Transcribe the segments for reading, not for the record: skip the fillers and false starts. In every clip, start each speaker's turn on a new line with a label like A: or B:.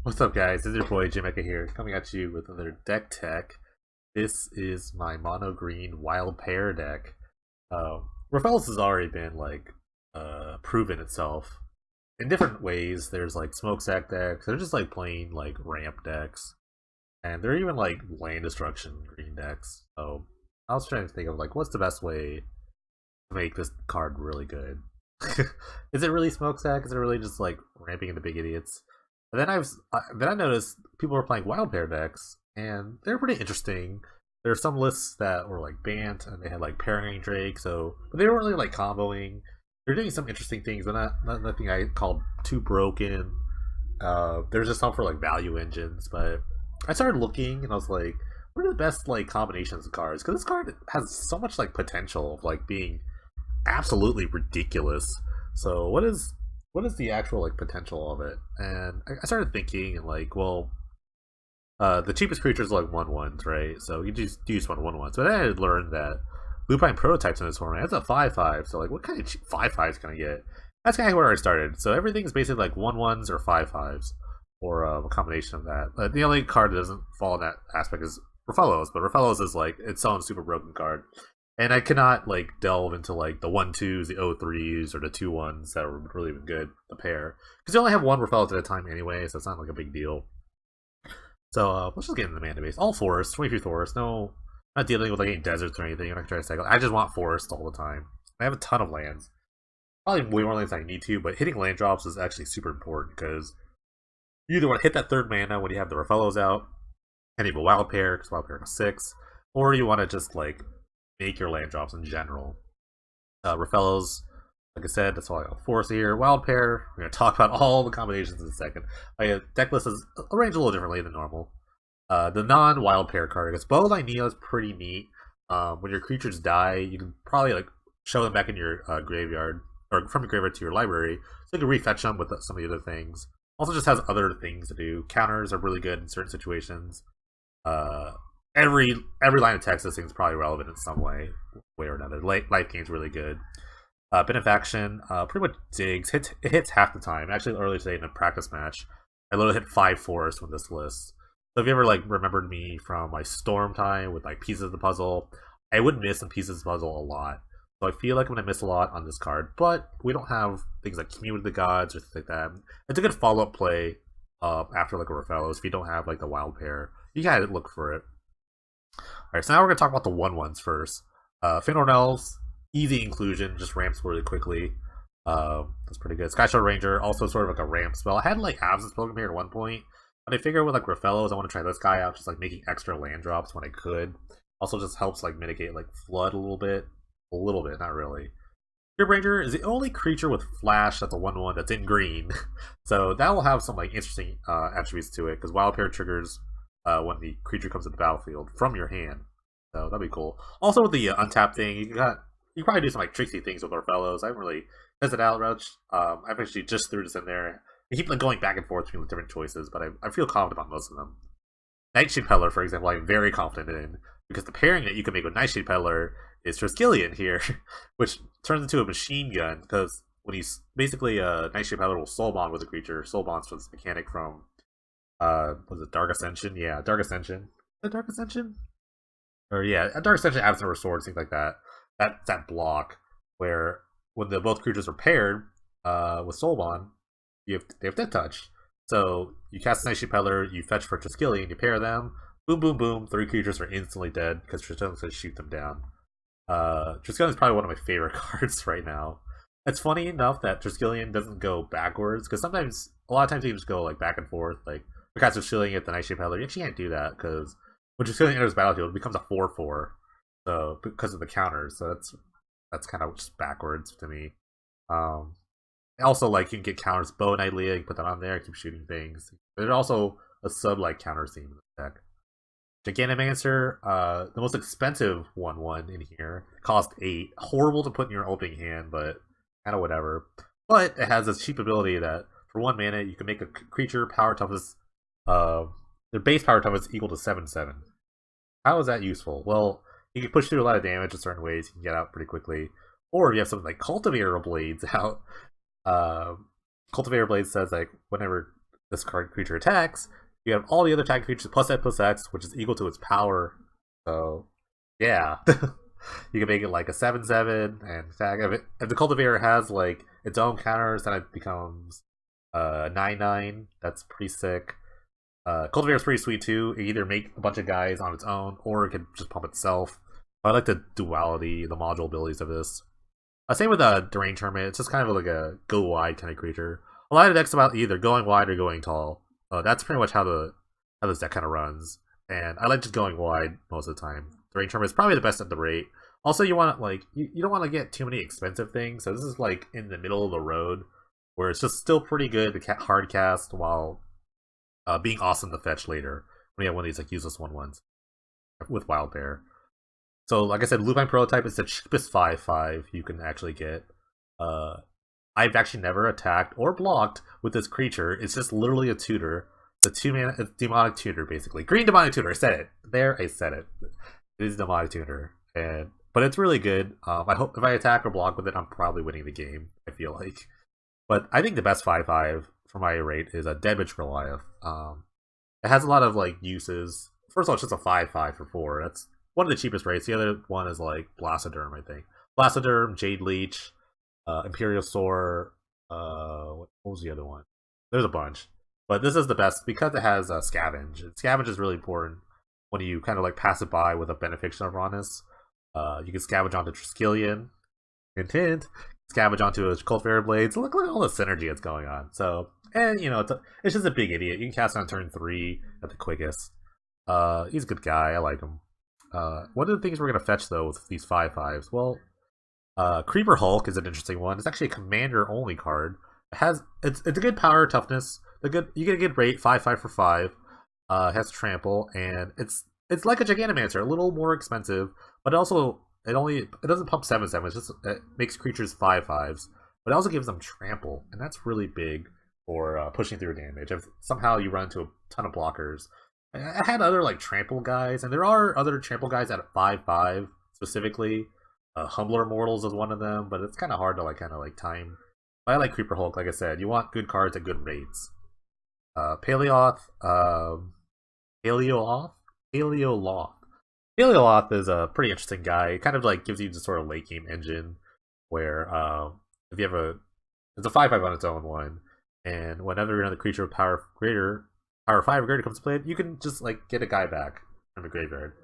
A: What's up, guys? This is your boy Jamaica here, coming at you with another deck tech. This is my mono green wild pair deck. Rafel's has already been proven itself in different ways. There's like smokestack decks. They're just like plain like ramp decks, and they're even like land destruction green decks. So I was trying to think of like what's the best way to make this card really good. Is it really smokestack? Is it really just like ramping into big idiots? And then I noticed people were playing wild pair decks, and they're pretty interesting. There are some lists that were like banned, and they had like pairing Drake, but they weren't really like comboing. They're doing some interesting things, but not nothing I called too broken. There's just some for like value engines, but I started looking, and I was like, what are the best like combinations of cards? Because this card has so much like potential of like being absolutely ridiculous. So what is the actual like potential of it? And I started thinking and like, well, the cheapest creatures are like 1/1s, right? So you just use 1/1s. But then I learned that Lupine prototypes in this format, that's a 5/5. So like, what kind of 5/5s can I get? That's kind of where I started. So everything's basically like 1/1s or 5/5s, or a combination of that. But the only card that doesn't fall in that aspect is Rafellos, but Rafellos is like its own super broken card. And I cannot like delve into like the 1/2s, the 0/3s, or the 2/1s that were really even good, the pair. Because you only have one Rafellos at a time anyway, so it's not like a big deal. So let's just get into the mana base. All forests, 23 forests, no, not dealing with like any deserts or anything. I'm not trying to cycle. I just want forests all the time. I have a ton of lands. Probably way more lands than I need to, but hitting land drops is actually super important because you either want to hit that third mana when you have the Rafellos out, and you have a wild pair, because wild pair has 6, or you want to just like make your land drops in general. Rafellos, like I said, that's all I got force here. Wild pair, we're going to talk about all the combinations in a second. My deck list is arranged a little differently than normal. The non-wild pair card, I guess Bowline Neo is pretty neat. When your creatures die, you can probably like show them back in your graveyard, or from your graveyard to your library, so you can refetch them with some of the other things. Also just has other things to do. Counters are really good in certain situations. Every line of text this thing is probably relevant in some way or another. Life game's really good. Benefaction, pretty much digs. It hits half the time. Actually, earlier today in a practice match, I literally hit 5 forests with this list. So if you ever like remembered me from my storm time with like pieces of the puzzle, I would miss some pieces of the puzzle a lot. So I feel like I'm gonna miss a lot on this card, but we don't have things like Commune with the Gods or things like that. It's a good follow-up play after like a Rafellos if you don't have like the wild pair. You gotta look for it. Alright, so now we're going to talk about the 1/1s first. Finor Elves, easy inclusion, just ramps really quickly. That's pretty good. Sky Shard Ranger, also sort of like a ramp spell. I had like Absence Pilgrim here at one point, but I figured with like Rafellos, I want to try this guy out, just like making extra land drops when I could. Also just helps like mitigate like Flood a little bit. A little bit, not really. Cube Ranger is the only creature with Flash that's a 1/1 that's in green. So that will have some like interesting attributes to it, because Wild Pair triggers when the creature comes to the battlefield from your hand. So that'd be cool. Also with the untap thing, you can probably do some like tricksy things with our fellows. I haven't really tested out much. I've actually just threw this in there. I keep like going back and forth between the different choices, but I feel confident about most of them. Nightshade Peddler, for example, I'm very confident in, because the pairing that you can make with Nightshade Peddler is Triskelion here, which turns into a machine gun, because when he's basically Nightshade Peddler will soul bond with a creature. Soul bonds for this mechanic from was it Dark Ascension? Yeah, Dark Ascension. The Dark Ascension? Or yeah, Dark Ascension, Absent of Swords, things like that. That block where when the both creatures are paired with Soul Bond, they have Death Touch. So you cast Nightshade Peddler, you fetch for Triskelion, you pair them, boom, boom, boom, 3 creatures are instantly dead because Triskellion's going to shoot them down. Triskelion is probably one of my favorite cards right now. It's funny enough that Triskelion doesn't go backwards, because a lot of times teams go like back and forth, like because of shielding it, the Nightshade Peddler. You actually can't do that, because when Triskelion enters the battlefield, it becomes a 4/4. So because of the counters, so that's kind of just backwards to me. Also, like you can get counters, Bow and Idea, you can put that on there, keep shooting things. There's also a sub like counter theme in the deck. Gigantomancer, the most expensive 1/1 in here, cost 8. Horrible to put in your opening hand, but kind of whatever. But it has this cheap ability that for 1 mana you can make a creature power toughness, their base power toughness equal to 7/7. How is that useful? Well, you can push through a lot of damage in certain ways. You can get out pretty quickly. Or if you have something like Cultivator Blades out, Cultivator Blades says like whenever this card creature attacks, you have all the other attacking creatures plus X, which is equal to its power. So, yeah. You can make it like a 7/7 and attack. If the cultivator has like its own counters, then it becomes 9/9. That's pretty sick. Cultivator's pretty sweet too. It either make a bunch of guys on its own, or it can just pump itself. I like the duality, the module abilities of this. Same with Deranged Hermit. It's just kind of like a go wide kind of creature. A lot of decks about either going wide or going tall. That's pretty much how this deck kind of runs. And I like just going wide most of the time. Deranged Hermit is probably the best at the rate. Also, you want like you don't want to get too many expensive things. So this is like in the middle of the road, where it's just still pretty good to hard cast while being awesome to fetch later when you have one of these like useless 1/1s with Wild Bear. So, like I said, Lupine Prototype is the cheapest 5/5 you can actually get. I've actually never attacked or blocked with this creature. It's just literally a tutor. It's a 2-mana demonic tutor, basically. Green demonic tutor. I said it. There, I said it. It is a demonic tutor, but it's really good. I hope if I attack or block with it, I'm probably winning the game. I feel like, but I think the best 5/5 for my rate is a Dead Witch Goliath. It has a lot of like uses. First of all, it's just a 5/5 for 4. That's one of the cheapest rates. The other one is like Blastoderm, I think. Blastoderm, Jade Leech, Imperial Soar. What was the other one? There's a bunch, but this is the best because it has Scavenge. And Scavenge is really important when you kind of like pass it by with a Benefiction of Rawness. You can Scavenge onto Triskelion. Hint, hint. Scavenge onto a Cultivator Blades. Look at all the synergy that's going on. So, and you know, it's just a big idiot. You can cast it on turn 3 at the quickest. He's a good guy. I like him. One of the things we're gonna fetch though with these 5/5s, well, Creeper Hulk is an interesting one. It's actually a commander only card. It's a good power toughness. You get a good rate, 5/5 for 5. It has trample, and it's like a Gigantamancr, a little more expensive, but also it doesn't pump 7/7. It makes creatures 5/5s, but it also gives them trample, and that's really big for pushing through damage. If somehow you run into a ton of blockers. I had other like trample guys, and there are other trample guys at 5/5 specifically. Humbler Mortals is one of them, but it's kind of hard to time. But I like Creeper Hulk. Like I said, you want good cards at good rates. Paleoloth is a pretty interesting guy. It kind of like gives you the sort of late game engine where if you have it's a 5/5 on its own one, and whenever another creature with power 5 or greater comes to play, you can just like get a guy back from the graveyard.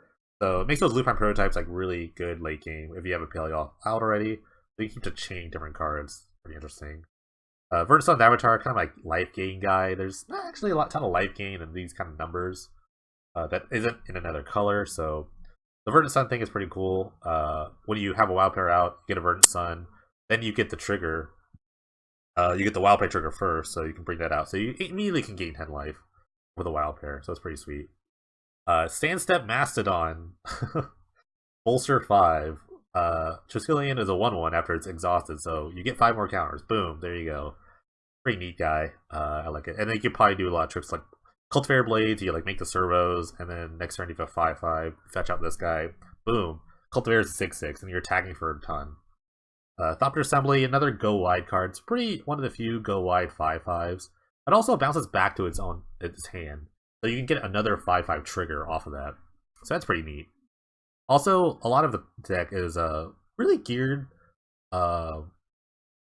A: So it makes those Lupine prototypes like really good late game if you have a Paleoth out already. So you keep to chain different cards. Pretty interesting. Vertisun Avatar, kind of like life gain guy. There's actually a ton of life gain in these kind of numbers that isn't in another color. So the Verdant Sun thing is pretty cool. When you have a Wild Pair out, you get a Verdant Sun, then you get the trigger. You get the Wild Pair trigger first, so you can bring that out. So you immediately can gain 10 life with a Wild Pair, so it's pretty sweet. Sandstep Mastodon, Bolster 5. Triskelion is a 1/1 after it's exhausted, so you get 5 more counters. Boom, there you go. Pretty neat guy. I like it. And then you can probably do a lot of tricks like Cultivator Blades, you like make the servos, and then next turn you have 5/5, fetch out this guy. Boom. Cultivator is 6/6, and you're attacking for a ton. Thopter Assembly, another go wide card. It's one of the few go wide 5/5s. It also bounces back to its hand. So you can get another 5/5 trigger off of that. So that's pretty neat. Also, a lot of the deck is really geared,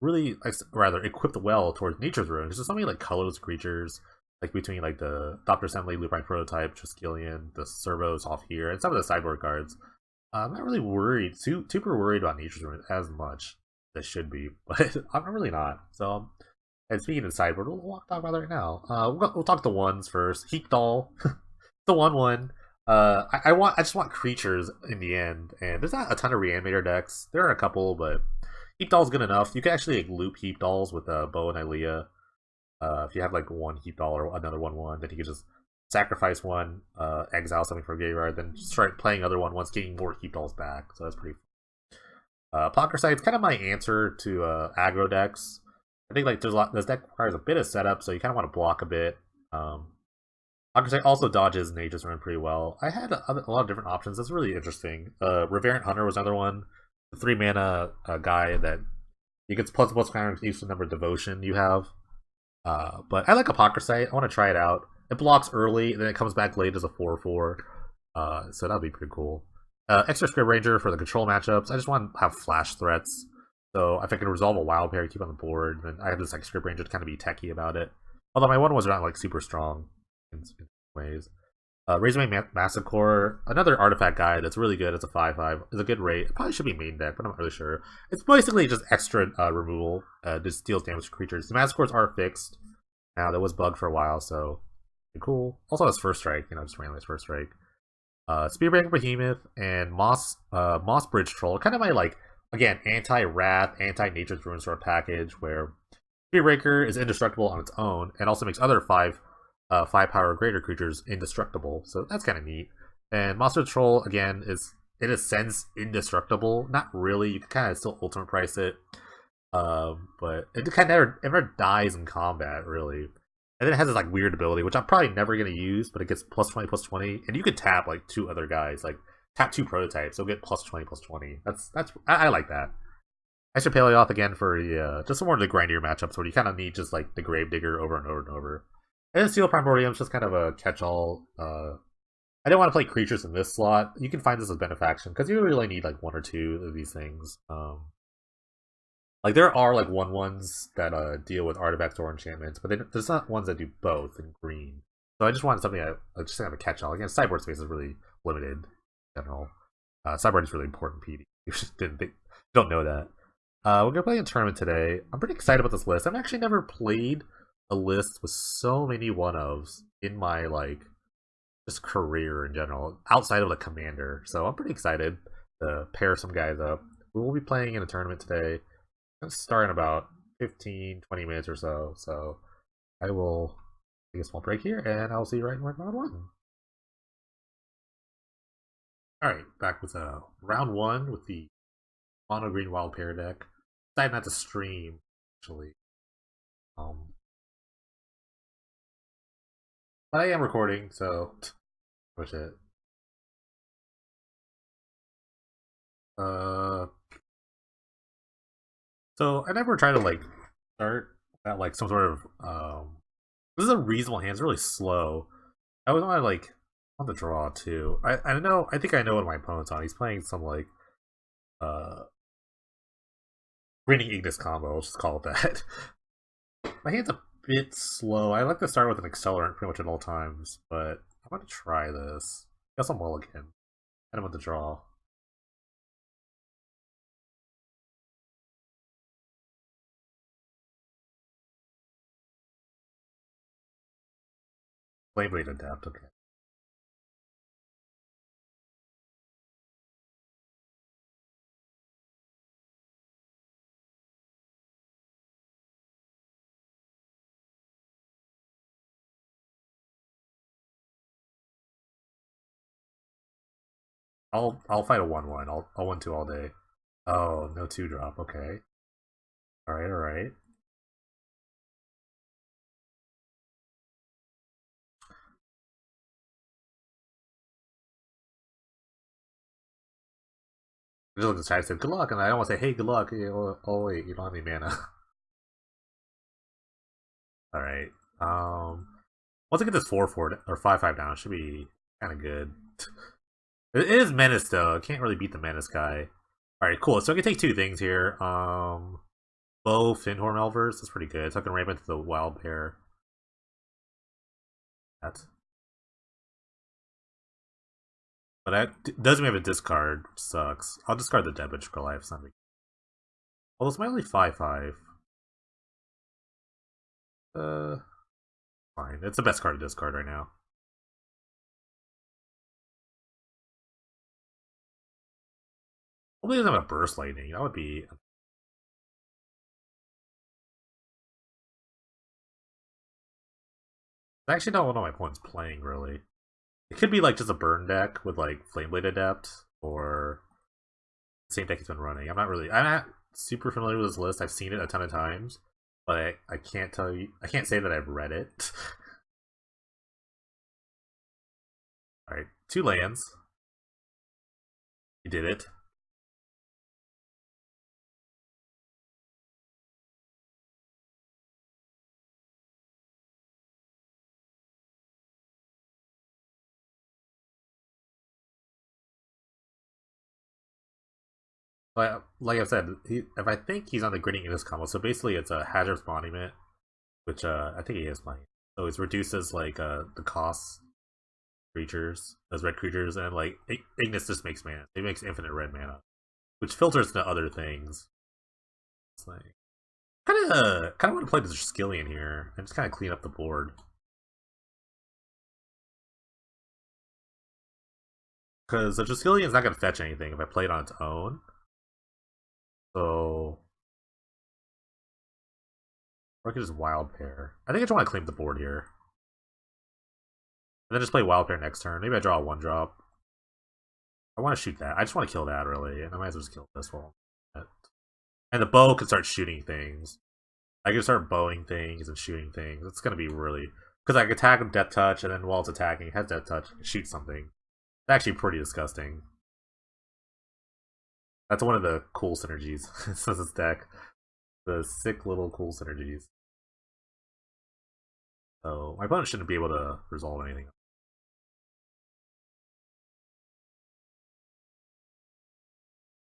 A: equipped well towards Nature's Ruin. There's just so many like colorless creatures, like between like the Thopter Assembly, Lupine Prototype, Triskelion, the servos off here, and some of the sideboard cards. I'm not really super worried about Nature's Ruin as much as should be, but I'm really not. So, and speaking of the sideboard, we'll talk about that right now. We'll talk the ones first. Heapdoll, the 1/1. I just want creatures in the end, and there's not a ton of Reanimator decks. There are a couple, but Heapdoll's good enough. You can actually like, loop Heapdolls with Bo and Ilea. If you have like one Heapdoll or another 1/1, then you can just sacrifice one, exile something from graveyard, then start playing other 1/1s, getting more Heapdolls back. So that's pretty fun. Pocket kind of my answer to aggro decks. I think like this deck requires a bit of setup, so you kind of want to block a bit. Pocket also dodges Nature's Ruin pretty well. I had a lot of different options. That's really interesting. Reverent Hunter was another one. The 3-mana guy that you get +++ counters each the number of devotion you have. But I like Apocryphite. I want to try it out. It blocks early, and then it comes back late as a 4/4. So that'll be pretty cool. Extra Script Ranger for the control matchups. I just want to have flash threats. So if I can resolve a wild pair, keep on the board, then I have this like Script Ranger to kind of be techy about it. Although my one was not like super strong in ways. Razormane Massacre, another artifact guy that's really good. It's a 5/5. It's a good rate. It probably should be main deck, but I'm not really sure. It's basically just extra removal. Just deals damage to creatures. The Massacres are fixed. Now, that was bugged for a while, so cool. Also has First Strike, just randomly First Strike. Spearbreaker Behemoth and Moss Bridge Troll. Kind of my, like, again, anti-Wrath, anti-Nature's Ruin sort of package, where Spearbreaker is indestructible on its own, and also makes other 5-power greater creatures indestructible, so that's kind of neat. And Monster Troll, again, is, in a sense, indestructible. Not really, you can kind of still ultimate price it. But it kind of never dies in combat, really. And then it has this like weird ability, which I'm probably never going to use, but it gets +20/+20, and you can tap like 2 other guys, like tap 2 prototypes, so get +20/+20. I like that. Extra Paleoth again for just some more of the grindier matchups where you kind of need just like the Gravedigger over and over and over. And then Steel Primordium is just kind of a catch-all. I didn't want to play creatures in this slot. You can find this as Benefaction because you really need like 1 or 2 of these things. Like there are like 1/1s that deal with artifacts or enchantments, but there's not ones that do both in green. So I just wanted something that just kind of a catch-all. Again, sideboard space is really limited in general. Sideboard is really important, PD. You don't know that. We're gonna play a tournament today. I'm pretty excited about this list. I've actually never played a list with so many one-ofs in my like just career in general, outside of the commander. So I'm pretty excited to pair some guys up. We will be playing in a tournament today. It's gonna start in about 15-20 minutes or so. So I will take a small break here, and I'll see you right in round 1. Alright, back with round 1 with the mono green wild pair deck. Decided not to stream actually. But I am recording, so push it. So I never try to like start at like some sort of this is a reasonable hand, it's really slow. I always want to like on the draw too. I think I know what my opponent's on. He's playing some like uh Greening Ignis combo, let's just call it that. My hand's a bit slow. I like to start with an accelerant pretty much at all times, but I'm gonna try this. Guess I'm mulligan. I don't want to draw. Blade Adapt, okay. I'll fight a 1/1. I'll 1/2 all day. Oh, no 2-drop, okay. Alright. Just look at the chat and say good luck, and I don't want to say, hey, good luck. Oh wait, you don't have any mana. Alright. Once I get this 4/4 or 5/5 down, it should be kinda good. It is Menace though. I can't really beat the Menace guy. Alright, cool. So I can take 2 things here. Bow Finhorn Elvers, that's pretty good. So I can ramp into the wild pair. That. But that doesn't have a discard, which sucks. I'll discard the Debit Scroll. I have something. Well, it's my only 5/5. Fine. It's the best card to discard right now. Hopefully it doesn't have a Burst Lightning. That would be... I actually don't know what my opponent's playing, really. It could be like just a burn deck with like Flameblade Adept, or the same deck he's been running. I'm not super familiar with this list. I've seen it a ton of times, but I can't tell you, I can't say that I've read it. Alright, 2 lands. You did it. Like I said, if I think he's on the gritting in this combo, so basically it's a Hazard's Monument, which I think he is playing. So it reduces like the cost creatures as red creatures, and like Ignis just makes mana. It makes infinite red mana, which filters to other things. It's like kind of want to play the Skillion here and just kind of clean up the board. Because the Triskelion not going to fetch anything if I play it on its own. So, or I could just Wild Pair. I think I just want to claim the board here. And then just play Wild Pair next turn. Maybe I draw a 1-drop. I want to shoot that. I just want to kill that, really. And I might as well just kill this one. And the bow can start shooting things. I can start bowing things and shooting things. It's going to be really... Because I can attack with Death Touch, and then while it's attacking, it has Death Touch, shoot something. It's actually pretty disgusting. That's one of the cool synergies. It says this deck. The sick little cool synergies. So my opponent shouldn't be able to resolve anything.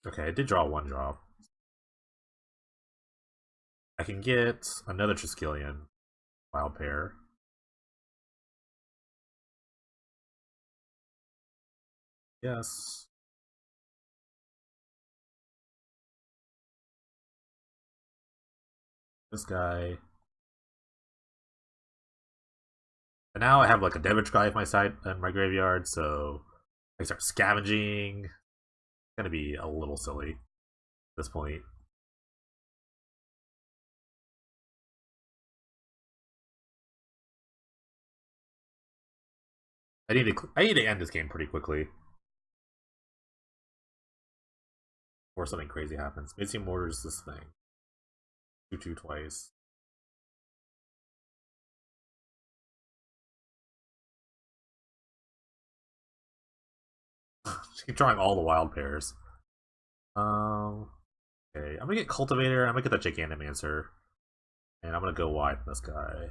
A: Okay, I did draw 1-drop. I can get another Triskelion. Wild Pair. Yes. This guy. And now I have like a Devich guy at my side in my graveyard, so I start scavenging. It's gonna be a little silly at this point. I need to end this game pretty quickly before something crazy happens. Missing Mortars this thing. 2-2 twice. Just keep drawing all the wild pairs. Okay, I'm gonna get Cultivator. I'm gonna get that Gigantomancer, and I'm gonna go wide on this guy.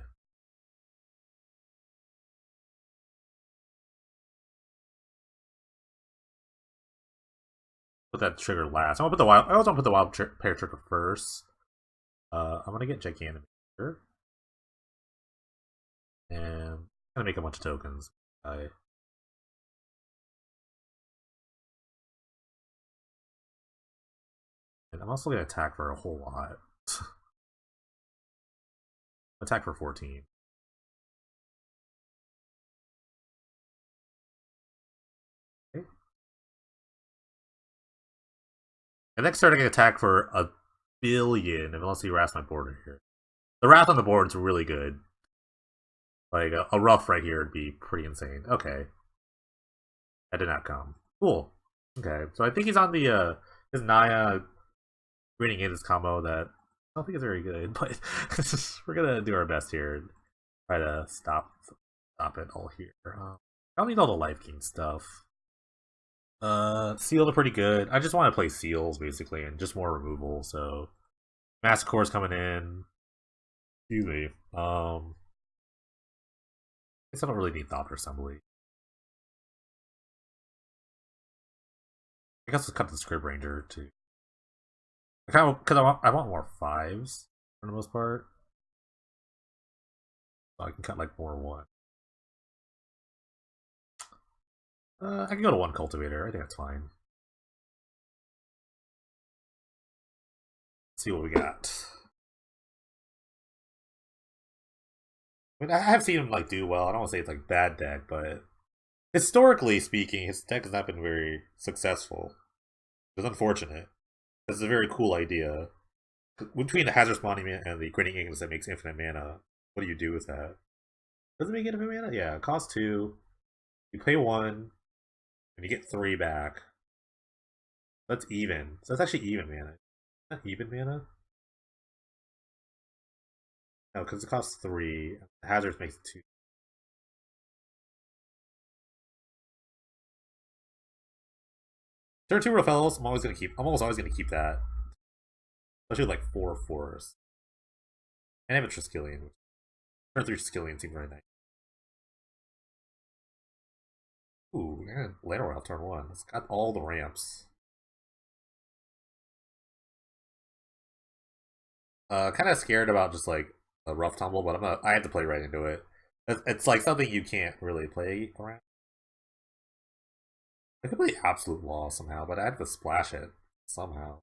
A: Put that trigger last. I want to put the wild. I always want to put the wild pair trigger first. I'm gonna get Gigantomancer, and I'm gonna make a bunch of tokens. And I'm also gonna attack for a whole lot. Attack for 14. Okay. And next turn I can attack for 1,000,000,000, unless you Wrath my board here. The Wrath on the board is really good. Like, a Rough right here would be pretty insane. Okay. That did not come. Cool. Okay, so I think he's on the, his Naya reading in this combo that I don't think is very good, but we're gonna do our best here and try to stop it all here. I don't need all the life gain stuff. Seals are pretty good. I just want to play seals basically and just more removal. So Massacre's coming in. Excuse me. I guess I don't really need Thought Assembly. I guess let's cut the Script Ranger too. Because I want more 5s for the most part. So I can cut like more 1. I can go to 1 Cultivator. I think that's fine. Let's see what we got. I mean, I have seen him like do well. I don't want to say it's like bad deck, but historically speaking, his deck has not been very successful. It's unfortunate. It's a very cool idea. Between the Hazard's Monument and the Grinning Ignis that makes infinite mana, what do you do with that? Does it make infinite mana? Yeah, it costs 2. You pay 1, and you get 3 back. That's even. So that's actually even mana. Not even mana? No, because it costs 3. Hazards makes it 2. There are 2 Rafellos. I'm almost always gonna keep that. Especially with like 4 4s. And I have a Triskelion. Turn 3 Triskelion seems very nice. Ooh, and later on turn 1. It's got all the ramps. Kind of scared about just like a rough tumble, but I have to play right into it. It's like something you can't really play around. I could play Absolute Law somehow, but I have to splash it somehow.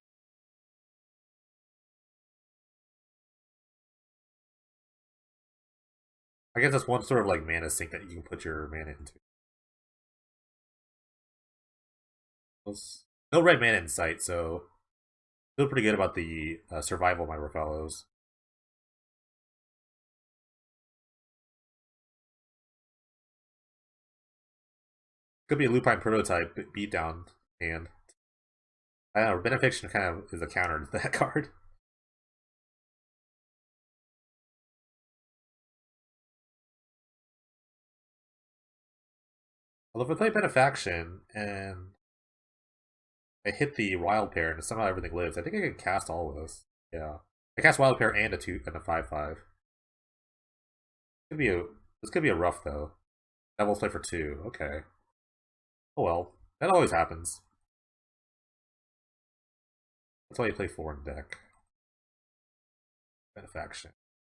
A: I guess that's one sort of like mana sink that you can put your mana into. No red mana in sight, so feel pretty good about the survival of my Rafellos. Could be a Lupine prototype beatdown hand. I don't know, Benefiction kind of is a counter to that card. Although if I play Benefaction and I hit the Wild Pair and somehow everything lives, I think I can cast all of this. Yeah. I cast Wild Pair and a 2 and a 5/5. Could be a this could be a rough though. Devil's play for 2. Okay. Oh well. That always happens. That's why you play 4 in deck. Benefaction.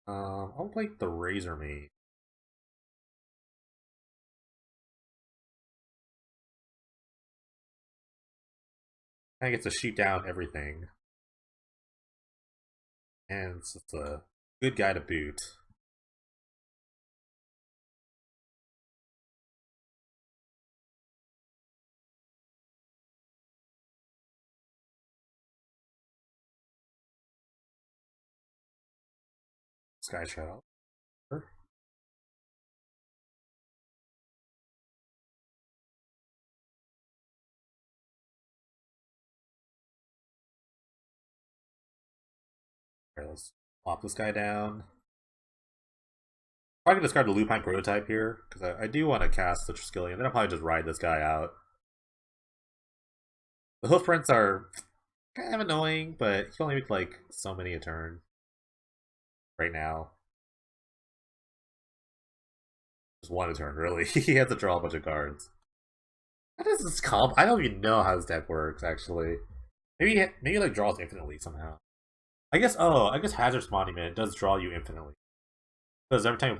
A: I'll play the Razor Maid. I get to shoot down everything. And it's just a good guy to boot. Sky Shadow. Sure. Here, let's plop this guy down. Probably gonna discard the Lupine prototype here, because I do want to cast the Triskelion. Then I'll probably just ride this guy out. The hoof prints are kind of annoying, but you can only make like so many a turn right now. Just one a turn, really. He has to draw a bunch of cards. How does this comp? I don't even know how this deck works, actually. Maybe like draws infinitely somehow. I guess Hazard's Monument does draw you infinitely. Because every time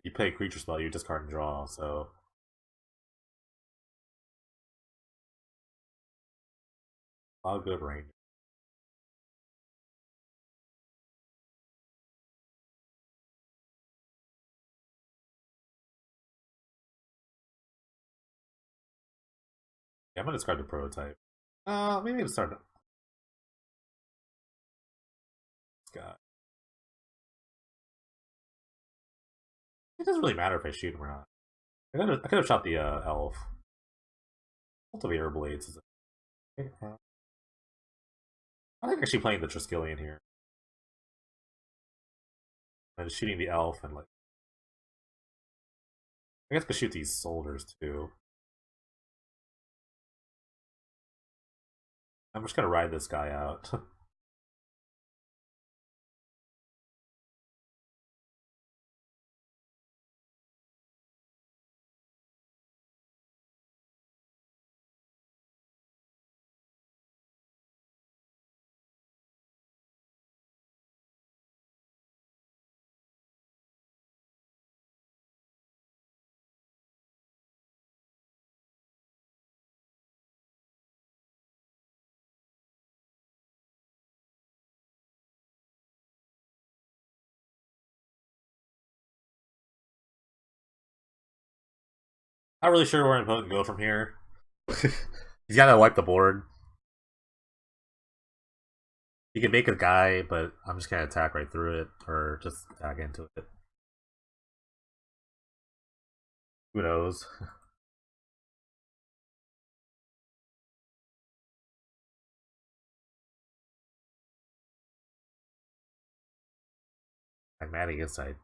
A: you play a creature spell, you discard and draw, so all good range. Yeah, I'm gonna discard the prototype. Maybe I'll start this guy. It doesn't really matter if I shoot him or not. I could have shot the elf. Cultivator Blades is okay. I think actually playing the Triskelion here. And shooting the elf and like I guess I could shoot these soldiers too. I'm just gonna ride this guy out. Not really sure where I'm supposed to go from here. He's gotta wipe the board. He can make a guy, but I'm just gonna attack right through it, or just attack into it. Who knows? Pragmatic Insight.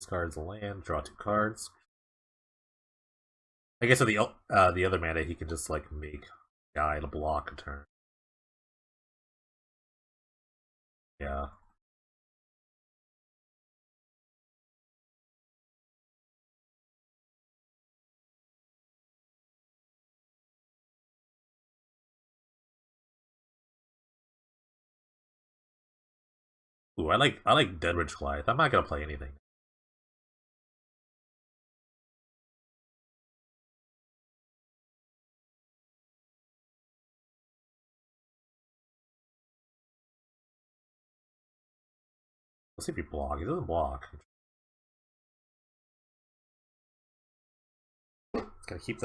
A: Discards a land, draw 2 cards. I guess with the other mana, he can just like make guy to block a turn. Yeah. Ooh, I like Deadridge Goliath. I'm not gonna play anything. Let's see if he block. He doesn't block. He's gonna keep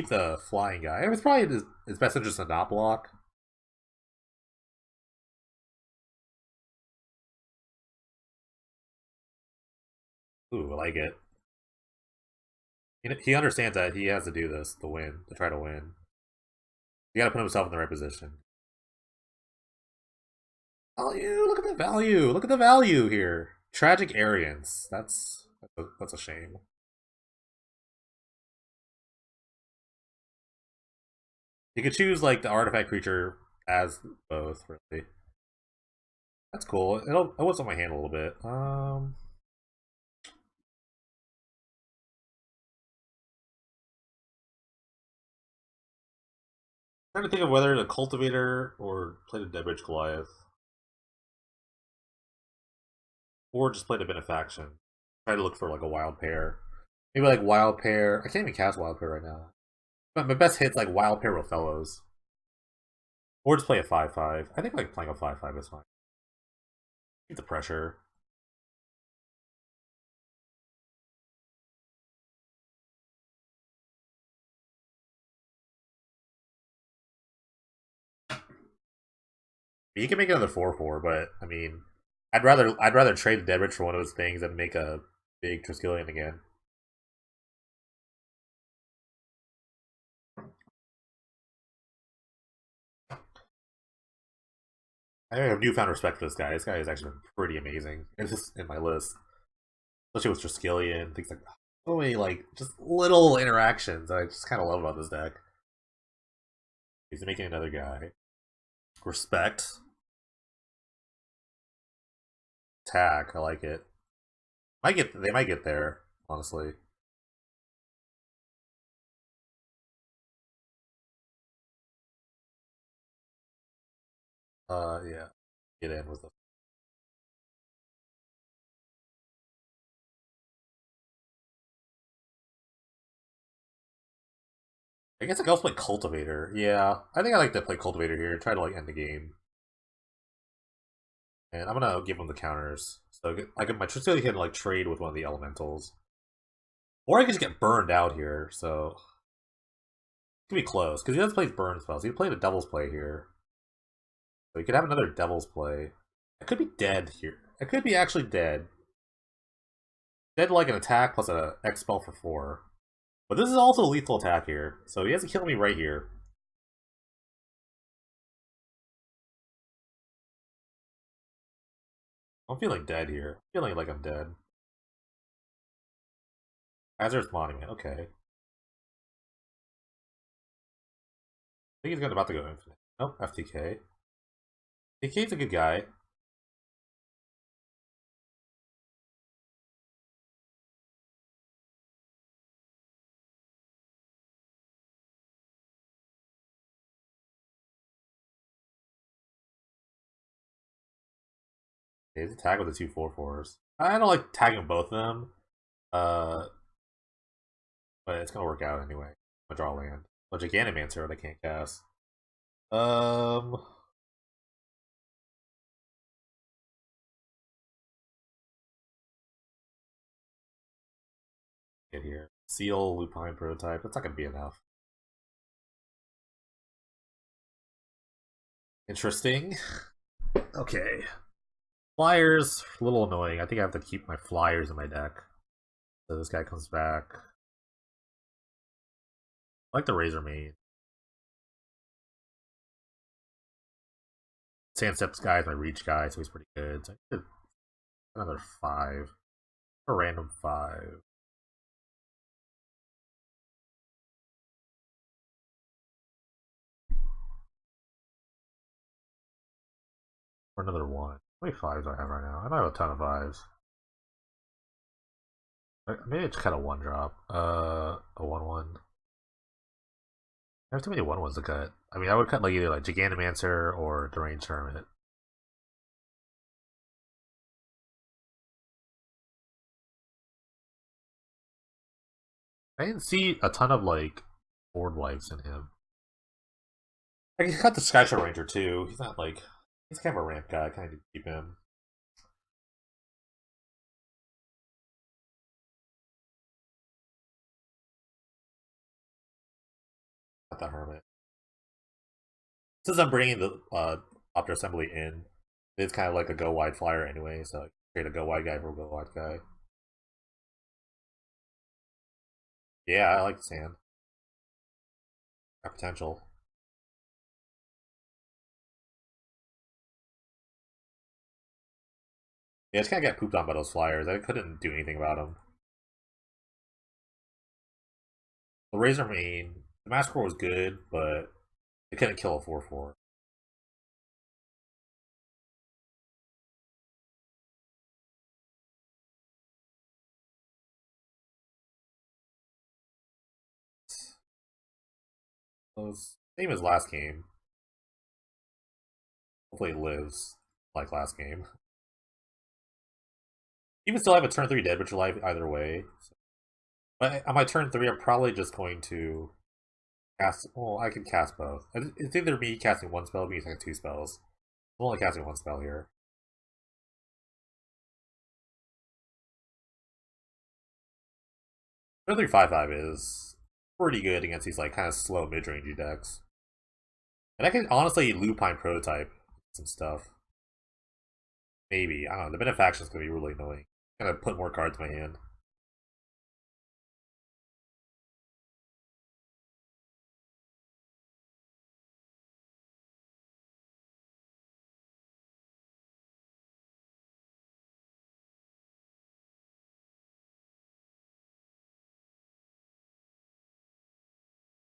A: the flying guy. It's probably his best interest to not block. Ooh, I like it. He understands that he has to do this to win, to try to win. He got to put himself in the right position. Value! Look at the value! Look at the value here. Tragic Arians. That's a shame. You could choose like the artifact creature as both, really. That's cool. It was on my hand a little bit. Trying to think of whether to cultivator or play the Deadbridge Goliath. Or just play the benefaction. Try to look for like a wild pair. Maybe like wild pair. I can't even cast wild pair right now. But my best hit's like wild pair Rofellos. Or just play a 5/5. I think like playing a 5/5 is fine. Keep the pressure. You can make another 4/4, but I mean, I'd rather trade Deadridge for one of those things than make a big Triskelion again. I have newfound respect for this guy. This guy has actually been pretty amazing. It's just in my list, especially with Triskelion, things like so many like just little interactions I just kind of love about this deck. He's making another guy. Respect, attack. I like it. They might get there, honestly. Yeah, get in with the. I guess I could also play Cultivator. Yeah, I think I like to play Cultivator here. Try to like end the game, and I'm gonna give him the counters. So I get my Triskelion can like trade with one of the elementals, or I could just get burned out here. So it could be close because he does play burn spells. He played a Devil's Play here, so he could have another Devil's Play. I could be dead here. I could be actually dead. Dead like an attack plus a X spell for 4. But this is also a lethal attack here, so he has to kill me right here. I'm feeling dead here. I'm feeling like I'm dead. Azur's Monument, okay. I think he's about to go infinite. Nope, FTK. TK's a good guy. He's attack with the two 4/4s. I don't like tagging both of them. Uh, but it's gonna work out anyway. I'm gonna draw land. A Gigantamancr that I can't cast. Um, get here. Seal Lupine prototype. That's not gonna be enough. Interesting. Okay. Flyers, a little annoying. I think I have to keep my flyers in my deck. So this guy comes back. I like the Razor Maid. Sandstep's guy is my reach guy, so he's pretty good. So I did another 5. A random 5. Or another 1. How many 5s do I have right now? I don't have a ton of 5s. Maybe it's kind of one drop. A 1/1. I have too many 1/1s to cut. I mean, I would cut like either like Gigantamancr or Deranged Hermit. I didn't see a ton of like board wipes in him. I can cut the Skyshot Ranger too. He's not like he's kind of a ramp guy. I kind of keep him. Not the Hermit. Since I'm bringing the Opter Assembly in, it's kind of like a go wide flyer anyway. So I create a go wide guy for a go wide guy. Yeah, I like the sand. Got potential. Yeah, I just kind of got pooped on by those flyers. I couldn't do anything about them. The Razor Main, the Massacre was good, but it couldn't kill a 4/4. It was same as last game. Hopefully it lives like last game. Even still have a turn 3 dead, which will live either way. So. But on my turn 3, I'm probably just going to cast. Well, I can cast both. It's either me casting one spell or me casting 2 spells. I'm only casting 1 spell here. Turn 3 5/5 is pretty good against these like kind of slow mid rangey decks. And I can honestly Lupine prototype some stuff. Maybe. I don't know. The Benefaction's gonna be really annoying. I'm gonna put more cards in my hand.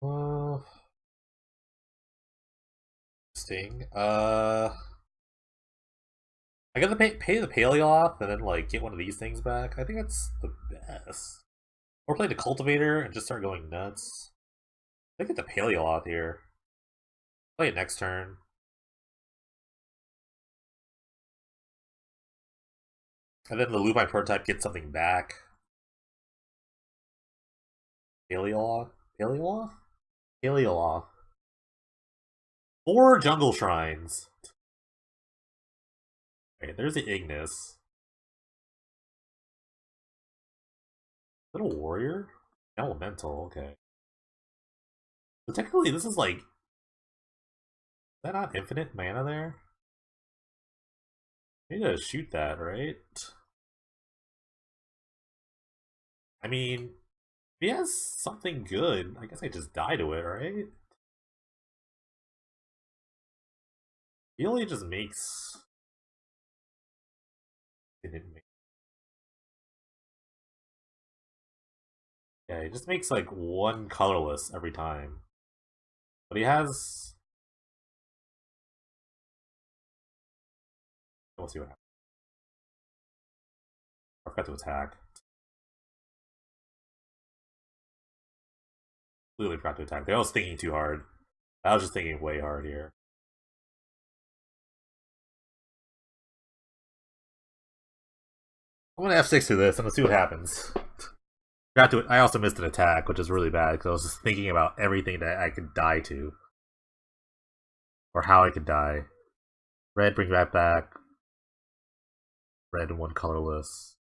A: Uh, Sting. I gotta pay the paleo off and then like get one of these things back. I think that's the best. Or play the cultivator and just start going nuts. I get the paleo off here. Play it next turn. And then the Lupine prototype gets something back. Paleo off? Paleo off? Paleo off. 4 jungle shrines. Okay, there's the Ignis. Little warrior? Elemental, okay. So technically this is like... Is that not infinite mana there? I need to shoot that, right? I mean, if he has something good, I guess I just die to it, right? He only just makes... It didn't make... Yeah, he just makes like 1 colorless every time. But he has... We'll see what happens. I forgot to attack. Completely forgot to attack. I was thinking too hard. I was just thinking way hard here. I'm gonna F6 to this. I'm gonna see what happens. Got to it. I also missed an attack, which is really bad because I was just thinking about everything that I could die to, or how I could die. Red, bring that back. Red and 1 colorless.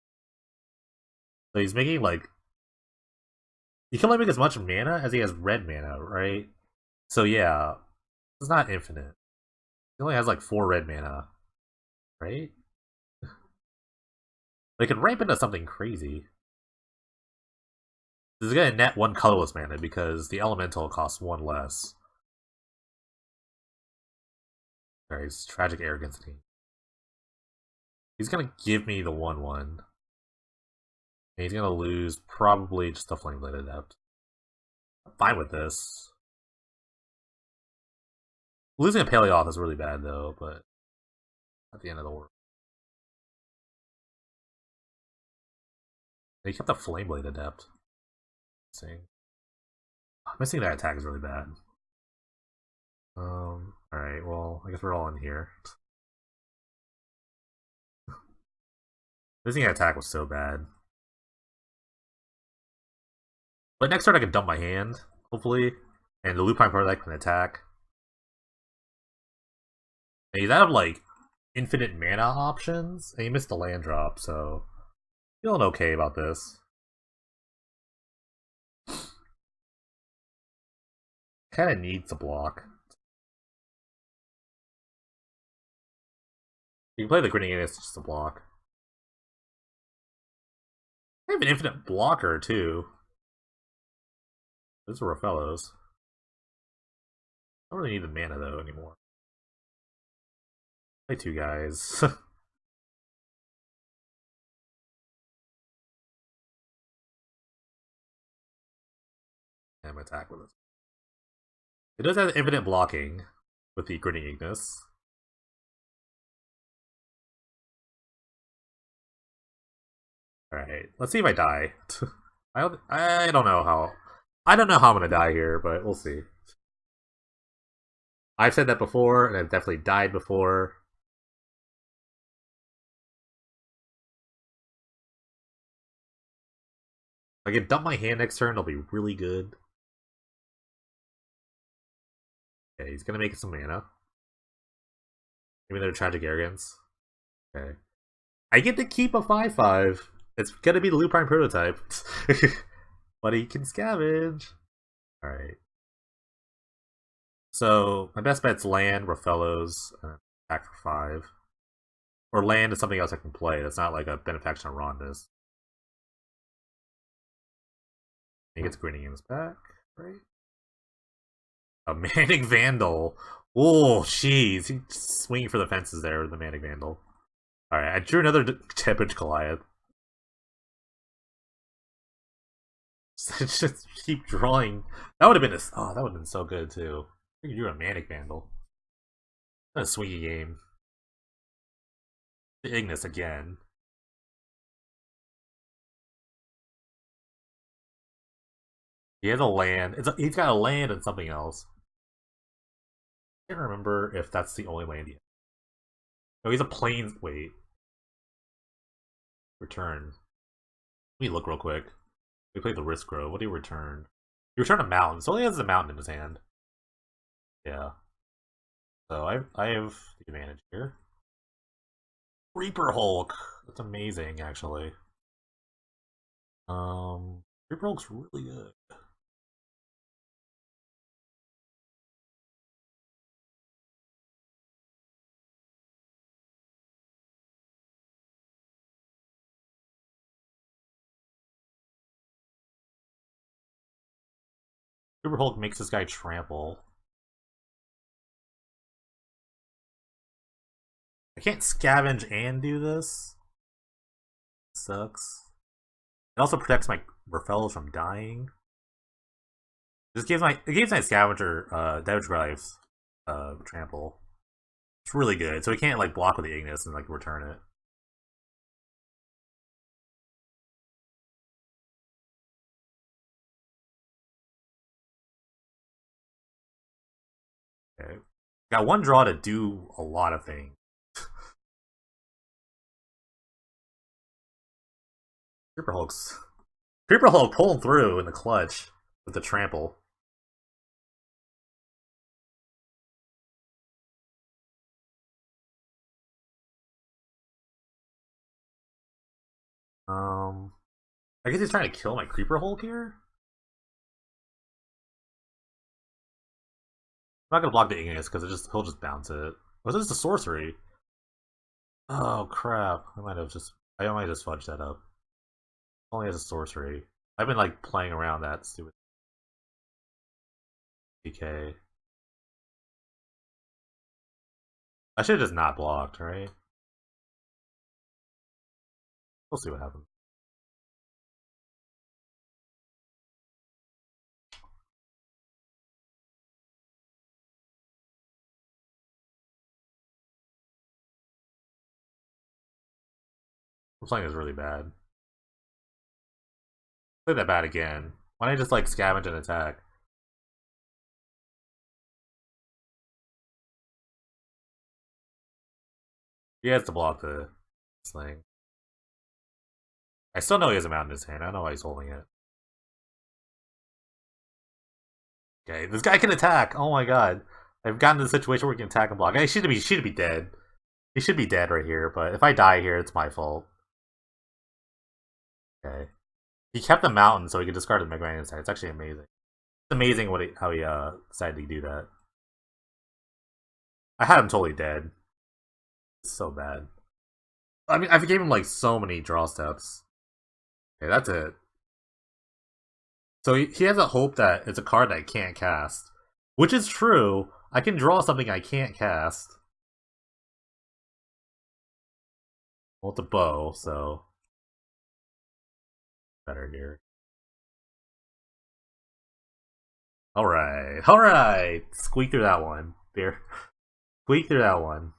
A: So he's making like he can only make as much mana as he has red mana, right? So yeah, it's not infinite. He only has like 4 red mana, right? They could ramp into something crazy. This is gonna net 1 colorless mana because the elemental costs 1 less. Alright, it's tragic arrogance. He's gonna give me the 1/1. And he's gonna lose probably just a Flame Blade Adept. I'm fine with this. Losing a Paleoth is really bad though, but at the end of the world. He kept the Flame Blade Adept. Missing that attack is really bad. Alright, well, I guess we're all in here. Missing that attack was so bad. But next turn I can dump my hand, hopefully, and the Lupine Prototype can attack. And he's out of like infinite mana options, and he missed the land drop, so feeling okay about this. Kind of needs to block. You can play the Grinning Anus just to block. I have an infinite blocker too. Those are fellows. I don't really need the mana though anymore. Play two guys. And attack with it. It does have infinite blocking with the Grinning Ignis. Alright, let's see if I die. I don't know how. I don't know how I'm gonna die here, but we'll see. I've said that before, and I've definitely died before. If I can dump my hand next turn, it'll be really good. Okay, he's gonna make some mana. Maybe they're Tragic Arrogance. Okay. I get to keep a 5/5. It's gonna be the Lupine Prototype. But he can scavenge. Alright. So, my best bet's land, Rothello's, and attack for 5. Or land is something else I can play. That's not like a Benefaction or Rondas. He gets Grinning in his back, right? A Manic Vandal. Oh, jeez. He's swinging for the fences there with the Manic Vandal. Alright, I drew another Tepid Goliath. Just keep drawing. That would have been that would have been so good too. You drew a Manic Vandal. That's a swingy game. The Ignis again. He has a land. He's got a land and something else. I can't remember if that's the only land he has. Oh, he's a plains. Wait. Return. Let me look real quick. We played the Risk Grove. What do you return? You return a mountain. So he has a mountain in his hand. Yeah. So I have the advantage here. Reaper Hulk. That's amazing, actually. Reaper Hulk's really good. Reaper Hulk makes this guy trample. I can't scavenge and do this. Sucks. It also protects my Rafellos from dying. This gives my scavenger damage drives trample. It's really good. So he can't like block with the Ignis and like return it. Okay. Got one draw to do a lot of things. Creeper Hulk pulling through in the clutch with the trample. I guess he's trying to kill my Creeper Hulk here. I'm not gonna block the Ignis because he'll just bounce it. Was this a sorcery? Oh crap! I might have just fudged that up. Only as a sorcery. I've been like playing around that stupid DK. I should have just not blocked, right? We'll see what happens. I'm playing is really bad. Play that bad again. Why don't I just like scavenge and attack? He has to block the thing. I still know he has a mountain in his hand. I don't know why he's holding it. Okay, this guy can attack. Oh my god. I've gotten to the situation where he can attack and block. He should be dead. He should be dead right here, but if I die here, it's my fault. Okay. He kept the mountain so he could discard the Mega Man attack. It's actually amazing. It's amazing how he decided to do that. I had him totally dead. It's so bad. I mean, I gave him like so many draw steps. Okay, that's it. So he has a hope that it's a card that I can't cast. Which is true. I can draw something I can't cast. Well, it's a bow, so... better here. Alright, alright! Squeak through that one. Beer. Squeak through that one.